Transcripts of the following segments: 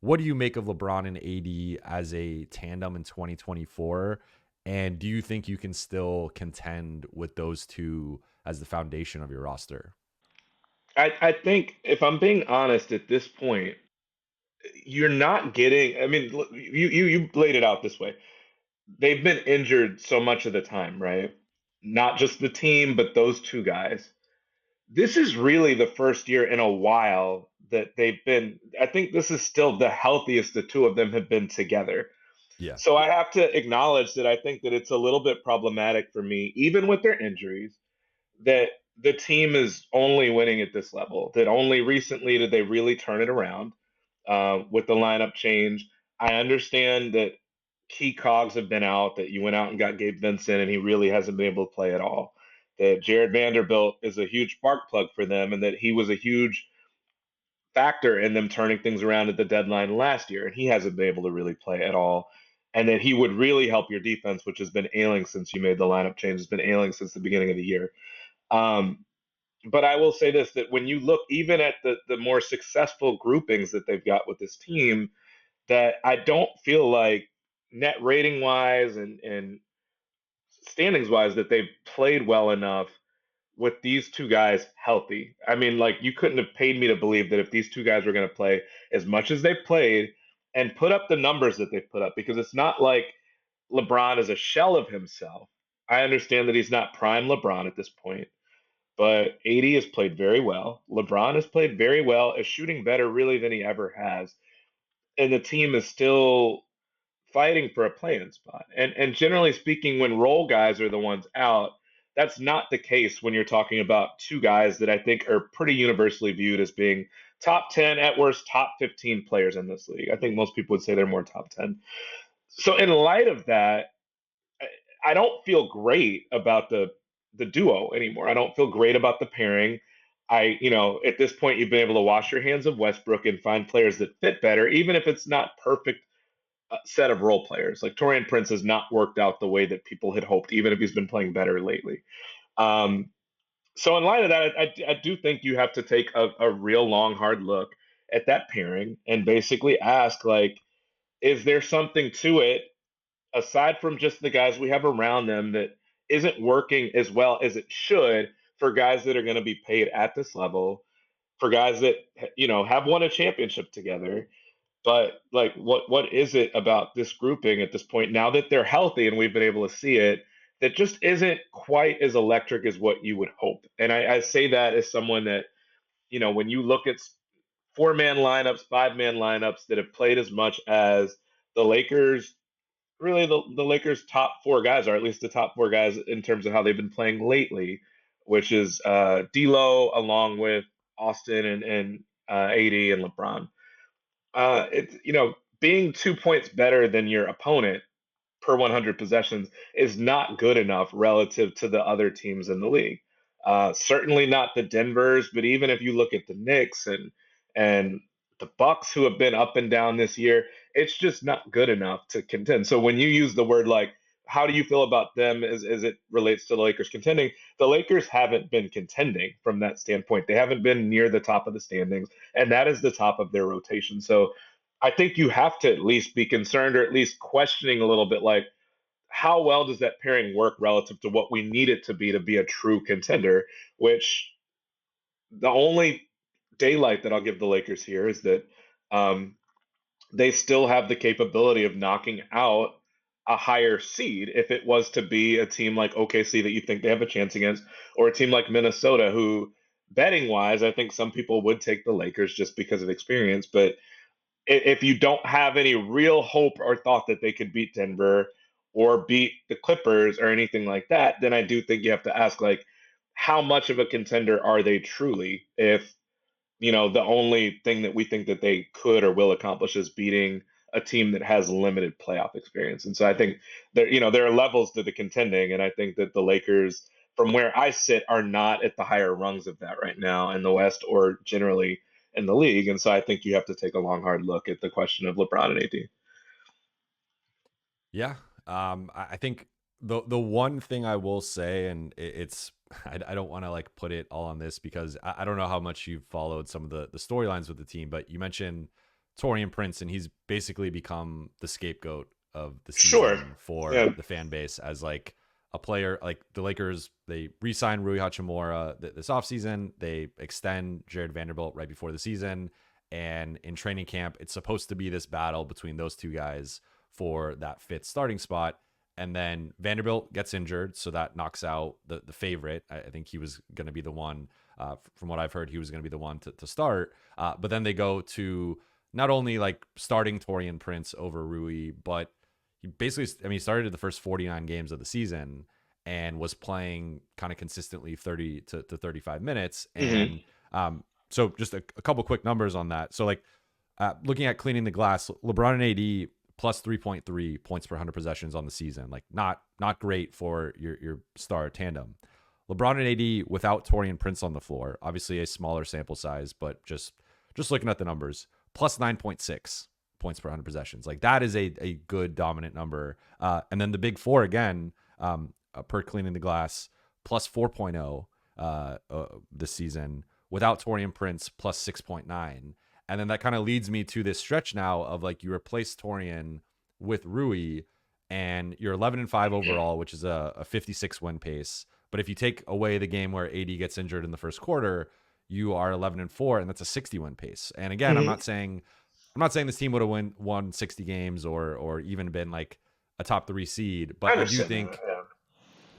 what do you make of LeBron and AD as a tandem in 2024? And do you think you can still contend with those two as the foundation of your roster? I think if I'm being honest at this point, you're not getting. I mean, you laid it out this way. They've been injured so much of the time, right? Not just the team, but those two guys. This is really the first year in a while that they've been. I think this is still the healthiest the two of them have been together. Yeah. So I have to acknowledge that I think that it's a little bit problematic for me, even with their injuries, that the team is only winning at this level. That only recently did they really turn it around with the lineup change. I understand that key cogs have been out, that you went out and got Gabe Vincent, and he really hasn't been able to play at all. That Jared Vanderbilt is a huge spark plug for them, and that he was a huge factor in them turning things around at the deadline last year, and he hasn't been able to really play at all. And that he would really help your defense, which has been ailing since you made the lineup change, has been ailing since the beginning of the year. Um, but I will say this, that when you look even at the more successful groupings that they've got with this team, that I don't feel like net rating wise and standings wise that they've played well enough with these two guys healthy. I mean, like you couldn't have paid me to believe that if these two guys were going to play as much as they've played and put up the numbers that they've put up, because it's not like LeBron is a shell of himself. I understand that he's not prime LeBron at this point, but AD has played very well. LeBron has played very well, is shooting better really than he ever has. And the team is still fighting for a playing spot. And generally speaking, when role guys are the ones out, that's not the case when you're talking about two guys that I think are pretty universally viewed as being top 10, at worst, top 15 players in this league. I think most people would say they're more top 10. So in light of that, I don't feel great about the duo anymore. I don't feel great about the pairing. At this point, you've been able to wash your hands of Westbrook and find players that fit better, even if it's not perfect set of role players. Like Torian Prince has not worked out the way that people had hoped, even if he's been playing better lately. Um, so in light of that, I do think you have to take a real long, hard look at that pairing and basically ask, like, is there something to it aside from just the guys we have around them that isn't working as well as it should for guys that are going to be paid at this level, for guys that have won a championship together. But like, what is it about this grouping at this point, now that they're healthy and we've been able to see it, that just isn't quite as electric as what you would hope? And I say that as someone that, when you look at four-man lineups, five-man lineups that have played as much as the Lakers, really the Lakers' top four guys, or at least the top four guys in terms of how they've been playing lately, which is D'Lo along with Austin and AD and LeBron. It's being 2 points better than your opponent per 100 possessions is not good enough relative to the other teams in the league. Certainly not the Denvers, but even if you look at the Knicks and the Bucks, who have been up and down this year, it's just not good enough to contend. So when you use the word like, how do you feel about them as it relates to the Lakers contending? The Lakers haven't been contending from that standpoint. They haven't been near the top of the standings, and that is the top of their rotation. So I think you have to at least be concerned, or at least questioning a little bit, like, how well does that pairing work relative to what we need it to be a true contender? Which the only daylight that I'll give the Lakers here is that um, they still have the capability of knocking out a higher seed if it was to be a team like OKC that you think they have a chance against, or a team like Minnesota, who, betting wise, I think some people would take the Lakers just because of experience. But if you don't have any real hope or thought that they could beat Denver or beat the Clippers or anything like that, then I do think you have to ask, like, how much of a contender are they truly if, the only thing that we think that they could or will accomplish is beating a team that has limited playoff experience. And so I think there are levels to the contending, and I think that the Lakers, from where I sit, are not at the higher rungs of that right now in the West or generally in the league. And so I think you have to take a long, hard look at the question of LeBron and AD. Yeah. I think the one thing I will say, and it's I don't want to like put it all on this because I don't know how much you've followed some of the storylines with the team, but you mentioned Torian Prince, and he's basically become the scapegoat of the Sure. season for Yeah. the fan base as like a player. Like the Lakers, they re-sign Rui Hachimura this offseason. They extend Jared Vanderbilt right before the season. And in training camp, it's supposed to be this battle between those two guys for that fifth starting spot. And then Vanderbilt gets injured, so that knocks out the favorite. I think he was going to be the one, from what I've heard, he was going to be the one to start. But then they go to not only like starting Torian Prince over Rui, but he basically, I mean, he started the first 49 games of the season and was playing kind of consistently 30 to 35 minutes. Hmm. And so just a couple quick numbers on that. So like looking at cleaning the glass, LeBron and AD plus 3.3 points per 100 possessions on the season. Like not great for your star tandem. LeBron and AD without Torian Prince on the floor, obviously a smaller sample size, but just looking at the numbers, plus 9.6 points per 100 possessions. Like that is a good dominant number. And then the big four again, per cleaning the glass, plus 4.0 this season without Torian Prince, plus 6.9. And then that kind of leads me to this stretch now of like you replace Torian with Rui and you're 11-5 overall, which is a 56 win pace. But if you take away the game where AD gets injured in the first quarter, you are 11-4, and that's a 60 win pace. And again, Hmm. I'm not saying this team would have won 60 games or even been like a top 3 seed, I but I do understand that. think Yeah.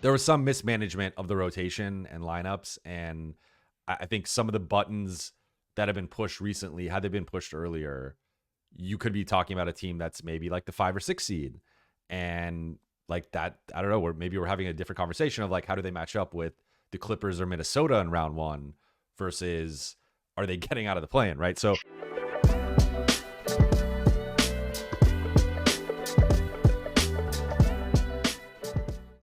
there was some mismanagement of the rotation and lineups, and I think some of the buttons that have been pushed recently, had they been pushed earlier, you could be talking about a team that's maybe like the 5 or 6 seed, and like that. I don't know. Maybe we're having a different conversation of like how do they match up with the Clippers or Minnesota in round one versus are they getting out of the play-in, right? So